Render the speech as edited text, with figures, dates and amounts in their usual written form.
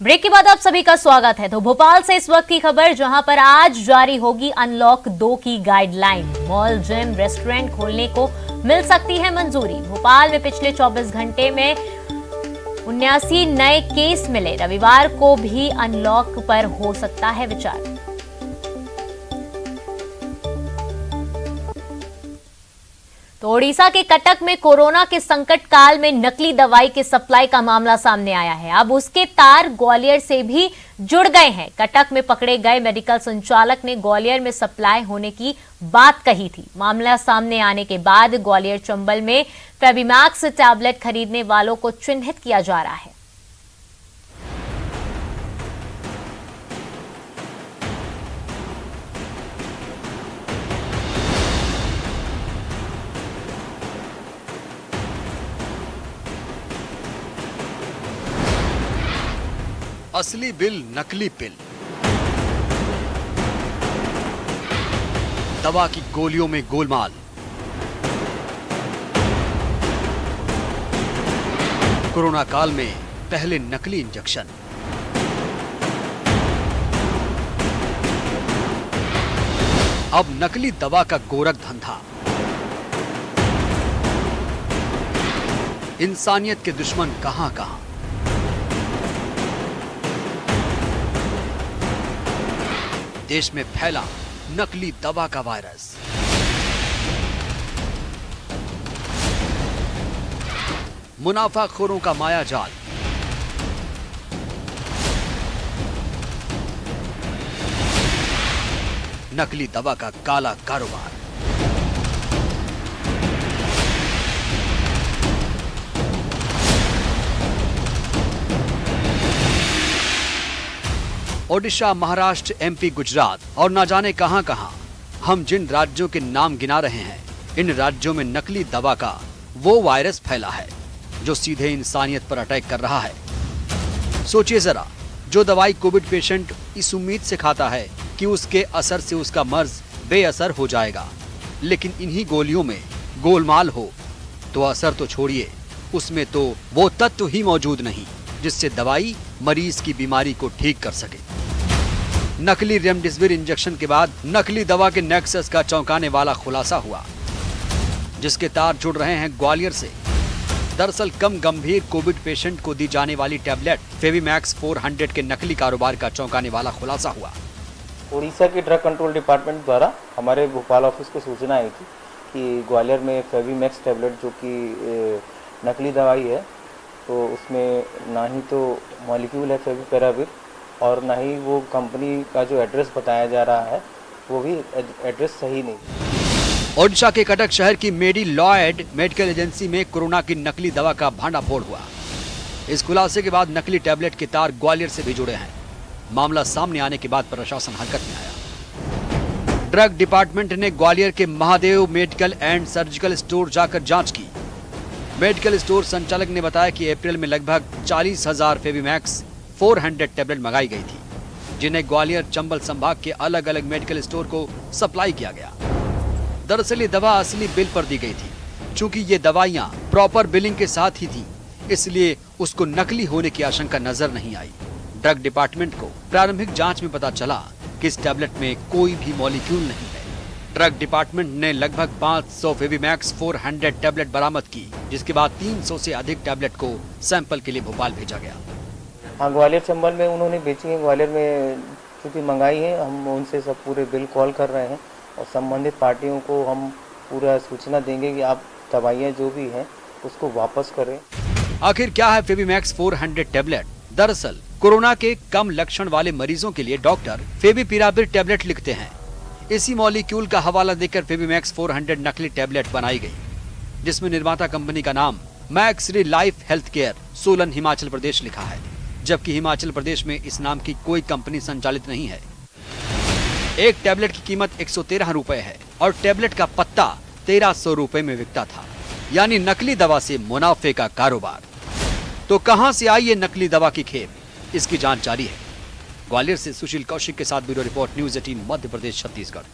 Break के बाद आप सभी का स्वागत है। तो भोपाल से इस वक्त की खबर, जहां पर आज जारी होगी अनलॉक 2 की गाइडलाइन। मॉल, जिम, रेस्टोरेंट खोलने को मिल सकती है मंजूरी। भोपाल में पिछले 24 घंटे में 79 नए केस मिले। रविवार को भी अनलॉक पर हो सकता है विचार। तो ओडिशा के कटक में कोरोना के संकट काल में नकली दवाई के सप्लाई का मामला सामने आया है। अब उसके तार ग्वालियर से भी जुड़ गए हैं। कटक में पकड़े गए मेडिकल संचालक ने ग्वालियर में सप्लाई होने की बात कही थी। मामला सामने आने के बाद ग्वालियर चंबल में फेबिमैक्स टैबलेट खरीदने वालों को चिन्हित किया जा रहा है। असली बिल, नकली पिल। दवा की गोलियों में गोलमाल। कोरोना काल में पहले नकली इंजेक्शन, अब नकली दवा का गोरख धंधा। इंसानियत के दुश्मन कहां कहां। देश में फैला नकली दवा का वायरस। मुनाफाखोरों का मायाजाल। नकली दवा का काला कारोबार। ओडिशा, महाराष्ट्र, एमपी, गुजरात और न जाने कहां कहां हम जिन राज्यों के नाम गिना रहे हैं, इन राज्यों में नकली दवा का वो वायरस फैला है जो सीधे इंसानियत पर अटैक कर रहा है। सोचिए जरा, जो दवाई कोविड पेशेंट इस उम्मीद से खाता है कि उसके असर से उसका मर्ज बेअसर हो जाएगा, लेकिन इन्हीं गोलियों में गोलमाल हो तो असर तो छोड़िए, उसमें तो वो तत्व ही मौजूद नहीं जिससे दवाई मरीज की बीमारी को ठीक कर सके। नकली रेमडेसिविर इंजेक्शन के बाद नकली दवा के नेक्सस का चौंकाने वाला खुलासा हुआ, जिसके तार जुड़ रहे हैं ग्वालियर से। दरअसल कम गंभीर कोविड पेशेंट को दी जाने वाली टैबलेट फेबिमैक्स 400 के नकली कारोबार का चौंकाने वाला खुलासा हुआ। उड़ीसा के ड्रग कंट्रोल डिपार्टमेंट द्वारा हमारे भोपाल ऑफिस को सूचना आई थी कि ग्वालियर में फेबिमैक्स टैबलेट जो कि नकली दवाई है, तो उसमें ना ही तो मॉलिक्यूल है फेविपिराविर और ना ही वो कंपनी का जो एड्रेस बताया जा रहा है वो भी एड्रेस सही नहीं। ओडिशा के कटक शहर की मेडी लॉयड मेडिकल एजेंसी में कोरोना की नकली दवा का भांडाफोड़ हुआ। इस खुलासे के बाद नकली टैबलेट के तार ग्वालियर से भी जुड़े हैं। मामला सामने आने के बाद प्रशासन हरकत में आया। ड्रग डिपार्टमेंट ने ग्वालियर के Mahadev medical and surgical store जाकर जांच की। मेडिकल स्टोर संचालक ने बताया कि अप्रैल में लगभग 40,000 फेबिमैक्स 400 टैबलेट मंगाई गई थी, जिन्हें ग्वालियर चंबल संभाग के अलग अलग मेडिकल स्टोर को सप्लाई किया गया। दरअसल ये दवा असली बिल पर दी गई थी। चूंकि ये दवाइयां प्रॉपर बिलिंग के साथ ही थी, इसलिए उसको नकली होने की आशंका नजर नहीं आई। ड्रग डिपार्टमेंट को प्रारंभिक जांच में पता चला कि इस टैबलेट में कोई भी मॉलिक्यूल नहीं है। ड्रग डिपार्टमेंट ने लगभग 500 फेबिमैक्स 400 टैबलेट बरामद की, जिसके बाद 300 से अधिक टैबलेट को सैंपल के लिए भोपाल भेजा गया। हाँ, ग्वालियर चंबल में उन्होंने बेची है। ग्वालियर में चूँकि मंगाई है, हम उनसे सब पूरे बिल कॉल कर रहे हैं और संबंधित पार्टियों को हम पूरा सूचना देंगे कि आप दवाइयाँ जो भी हैं उसको वापस करें। आखिर क्या है फेबिमैक्स 400 टैबलेट? दरअसल कोरोना के कम लक्षण वाले मरीजों के लिए डॉक्टर फेविपिराविर टैबलेट लिखते हैं। इसी मॉलिक्यूल का हवाला देकर फेबिमैक्स 400 नकली टैबलेट बनाई गई, जिसमें निर्माता कंपनी का नाम मैक्सरी life health care, Solan, Himachal Pradesh लिखा है, जबकि हिमाचल प्रदेश में इस नाम की कोई कंपनी संचालित नहीं है। एक टैबलेट की कीमत 113 रुपए है और टैबलेट का पत्ता 1300 रुपए में बिकता था, यानी नकली दवा से मुनाफे का कारोबार। तो कहां से आई ये नकली दवा की खेप, इसकी जांच जारी है। ग्वालियर से सुशील कौशिक के साथ bureau report, news 18 Madhya Pradesh, Chhattisgarh.